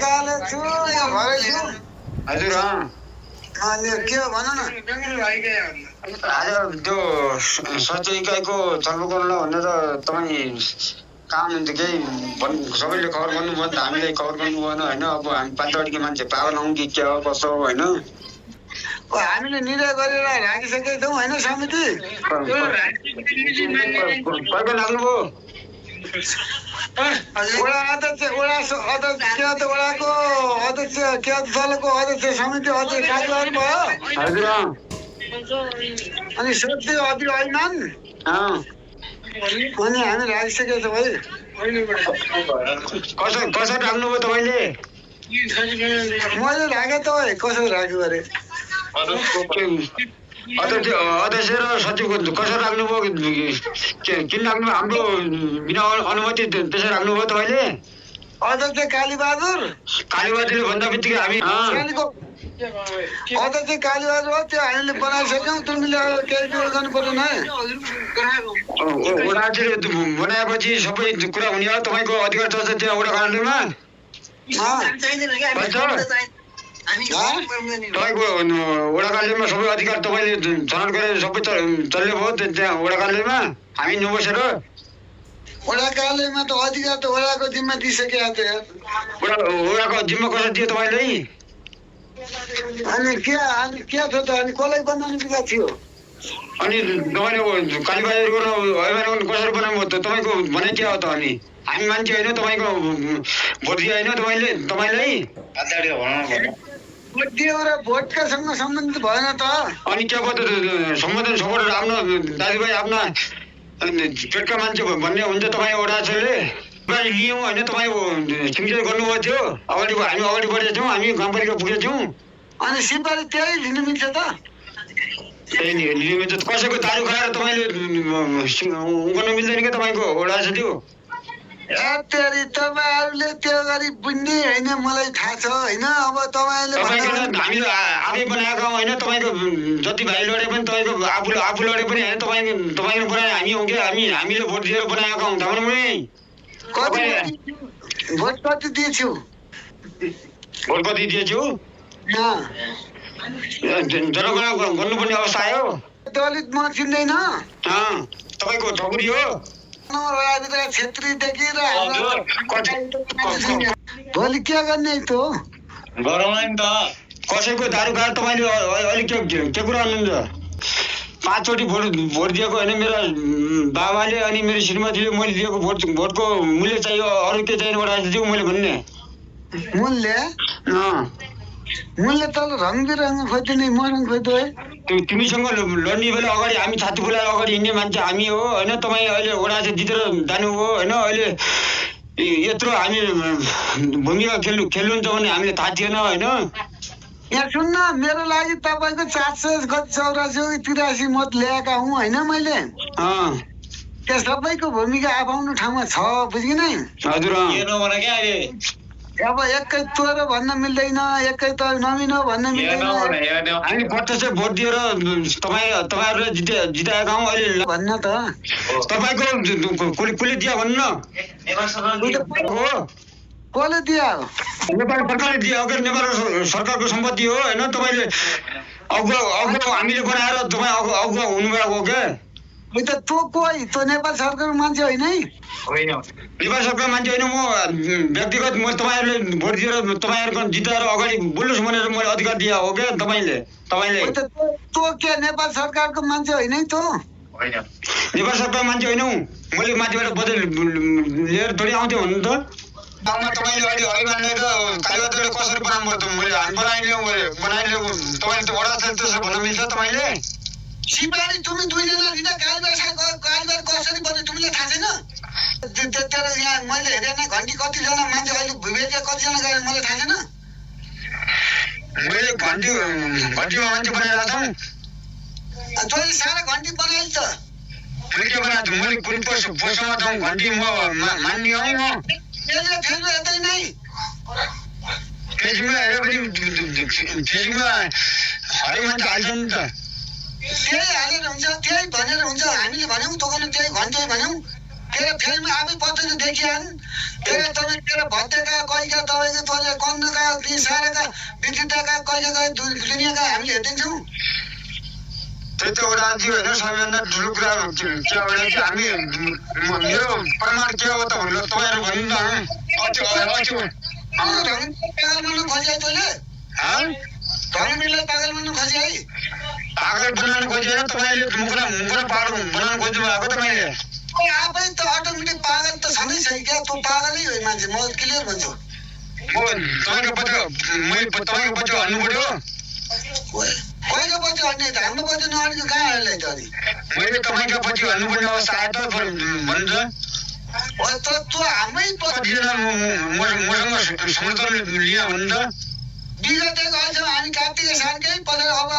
काले छु भरै छु हजुर अनि के हो भन न आज त्यो स्वच्छ इकाइको छलफल गर्नुलाई भनेर तपाईँ काम हुन्थ्यो केही सबैले खबर गर्नुभयो नि त हामीलाई खबर गर्नु भएन होइन अब हामी पाल्पाटीको मान्छे पागल हौँ कि के हो कसो हो होइन हामीले निर्णय गरेर राखिसकेका छौँ होइन समिति कहिले लाग्नुभयो वडा अध्यक्ष वडाको अध्यक्ष के दलको अध्यक्ष समिति अध्यक्ष कार्यवाही भयो हजुर अनि सचिव अघि ऐमान अनि हामी राखिसकेका छौँ है कसरी राख्नुभयो तपाईँले मैले राखेँ त कसरी राख्यो अरे अध्यक्ष र सचिवको कसरी राख्नुभयो किन राख्नुभयो हाम्रो बिना अनुमति त्यसरी राख्नुभयो तपाईँले अध्यक्ष कालीबहादुरले भन्दा बित्तिकै हामी अध्यक्ष कालीबहादुर हो त्यो हामीले बनाइसक्यौँ तिमीले केही विरोध गर्नु पर्दैन है वडाले बनाएपछि सबै कुरा हुने हो तपाईँको अधिकार छ त्यहाँ वडा काण्डमा तपाईँको वडा कार्यालयमा सबै अधिकार तपाईँले छनौट गरेर सबै चल्ने भयो त्यहाँ वडा कार्यालयमा हामी नबसेर वडा कार्यालयमा त अधिकार त वडाको जिम्मा दिइसकेको थियो वडाको जिम्मा कसरी दियो तपाईँले अनि के थियो त अनि कसलाई बनाउनु दिएको थियो अनि तपाईँले कालीबहादुर गर्नु कसरी बनाउनु भयो त तपाईँको भनाइ के हो त अनि हामी मान्छे होइन तपाईँको भोट दियो होइन तपाईँलाई भोट दियो र भोटकासँग सम्बन्धित भएन त अनि के भयो त सम्बन्धन सपोर्टर आफ्नो दाजुभाइ आफ्ना पेटका मान्छे भन्ने हुन्छ तपाईँ वडाले लियौँ होइन तपाईँ सिग्नेचर गर्नुभएको थियो अगाडि हामी अगाडि बढेका छौँ हामी गाउँपालिका पुगेका छौँ अनि सिम्पाली त्यही लिनु मिल्छ त त्यही लिनु मिल्छ कसैको दारू खाएर तपाईँले गर्न मिल्दैन क्या तपाईँको वडा छ त्यो तपाईँहरूले त्यो गरी बुझ्ने होइन मलाई थाहा छ होइन अब तपाईँले हामीले आफै बनाएका होइन तपाईँको जति भाइ लडे पनि तपाईँको आफू लडे पनि होइन तपाईँको बनाए हामी हौँ क्या हामीले भोट दिएर बनाएका हौँ थाहा भोट कति दिएछु जनगणना गर्नुपर्ने अवस्था आयो दलित म चिन्दैन तपाईँको ठकुरी हो छेत्रीदेखि र भोलि के गर्ने त गरौँला नि त कसैको दारू खाएर तपाईँले अलिक के कुरा गर्नुहुन्छ 5 चोटि भोट दिएको होइन मेरो बाबाले अनि मेरो श्रीमतीले मैले दिएको भोटको मूल्य चाहियो अरू के चाहिने वडा दियो मैले भन्ने मूल्य त रङ बिरङ खोज्ने मरङ खोज्दो है तिमीसँग लड्ने बेला अगाडि हामी छाती फुलाएर अगाडि हिँड्ने मान्छे हामी हो होइन तपाईँ अहिले वडा चाहिँ जितेर जानु हो होइन अहिले यत्रो हामी भूमिका खेल्नुहुन्छ भने हामीले थाहा थिएन होइन यहाँ सुन्न मेरो लागि तपाईँको 484 मत ल्याएका हुँ होइन मैले त्यो सबैको भूमिका आफाउनु ठाउँमा छ बुझ्किन हजुर अब एकै तोर भन्न मिल्दैन एकै त नमिनो भन्न मिल्दैन हामी प्रत्यक्ष भोट दिएर तपाईँहरूले जिताएका हौँ अहिले भन्न त तपाईँको कसले दिया भन्नु कसले दिया नेपाल सरकारले दियो अगर नेपाल सरकारको सम्पत्ति हो होइन तपाईँले अगुवा हामीले बनाएर तपाईँ अगुवा हुनुभएको हो क्या तँ कोही तँ नेपाल सरकारको मान्छे होइन है नेपाल सरकार मान्छे होइन म व्यक्तिगत म तपाईँहरूले भोट दिएर तपाईँहरूको जिताएर अगाडि बोल्नुहोस् भनेर मैले अधिकार दिए हो क्या तपाईँले तँ के नेपाल सरकारको मान्छे होइन है तँ नेपाल सरकार मान्छे होइन मैले माथिबाट बदल लिएर थोरै आउँथ्यो भन्नु त गाउँमा तपाईँले अहिले ऐमानले त कालीबहादुरले कसरी बनाउनु भयो त मैले हामी बनाइलिउँ तपाईँले त वडा त्यसो भन्न मिल्छ तपाईँले सिपाही तुमी दुईजना लिँदा कालीबार कसरी बन्यो तिमीले थाहा छैन तेरो यहाँ मैले हेरेन घन्टी कतिजना मान्छे अहिले भुइँका कतिजना गएर मलाई थाहा छैन मैले घन्टीमा मान्छे बनाएर छौँ तैँले सारा घन्टी बनाइल त मैले के बनाएको छु मैले कुन पोस्टमा छौँ घन्टी म मान्ने हौ म फेसबुक यतै नै फेसबुकमा हेऱ्यो भने फेसबुकमा हरेक मान्छे हाल्छ नि त त्यही हालेर हुन्छ त्यही भनेर हुन्छ हामीले भन्यौँ तँ त्यही घन्टी भन्यौँ तेरो फेसमा आफै पत्रले देखिहाल्न् तेरा तपाईँ तेरा भत्तेका कहिलेका तपाईँको तैँले कन्नका ती साराका विद्युतका कहिलेका दुनियाँका हामीले हेरिदिन्छौँ। त्यही त एउटा आज होइन सबैभन्दा ठुलो कुरा के एउटा चाहिँ हामी मेरो प्रमाण के हो त भनेर तपाईँहरू भन्नु न पागल बन्नु खोजिआए तैँले धर्मवीरलाई पागल बन्नु खोजिआए पागल बनाउनु खोजेर तपाईँले मुखलाई पागल बनाउनु खोज्नु भएको तपाईँले आफै त अटोमेटिक पागल त छँदैछ क्या तँ पागलै हो मान्छे म क्लियर भन्छु तपाईँको पछि मैले तपाईँको पछि हल्नु पर्यो कहिले पछि हट्ने त हाम्रो पछि नहट्ने कहाँ हल्ने त अनि मैले तपाईँको पछि हल्नुपर्ने अवस्था आयो त भन्छ त तँ हाम्रै मसँग समर्थन लिन भन्छ विगतको अहिलेसम्म हामी कार्तिक सालकै पछाडि अब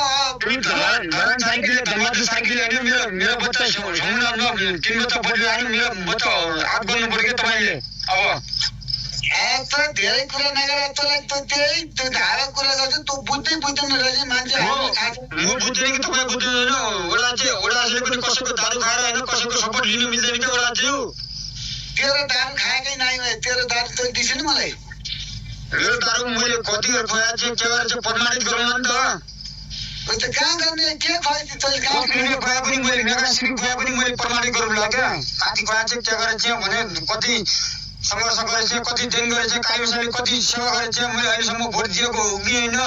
धरान साइकलले धनबहादुर साइकलले होइन मेरो बच्चा समुदायमा तिन बच्चा पढेर आएन मेरो बच्चा हात गर्नु पर्यो क्या तपाईँले अब त धेरै कुरा नगर तँलाई त त्यही त्यो धारा कुरा गर्छ तँ बुझ्दै बुझ्दैन रहेछ मान्छे म बुझ्दैन कि तपाईँ बुझ्दैन ओडाले पनि कसैको दारू खाएर होइन कसैको सपोर्ट लिनु मिल्दैन कि ओडाज्यू तेरो दारू खाएकै नाइ तेरो दारू त दिस नि मलाई मेरो दारू मैले कतिहरू खुवाएको छु के गरेर प्रमाणित गराउन नि त कहाँ गर्ने के खुवाए तैँले कहाँ खुवाए पनि मैले मेगासिरी खुवाए पनि मैले प्रमाणित गराउनु लाग्यो क्या कति खुवाएको छु के गरेर चाहिँ भने कति सङ्घर्ष गरेको छु कति दिन गरेको छु कालीसाले कति सेवा गरेको छु मैले अहिलेसम्म भोट दिएको हो कि होइन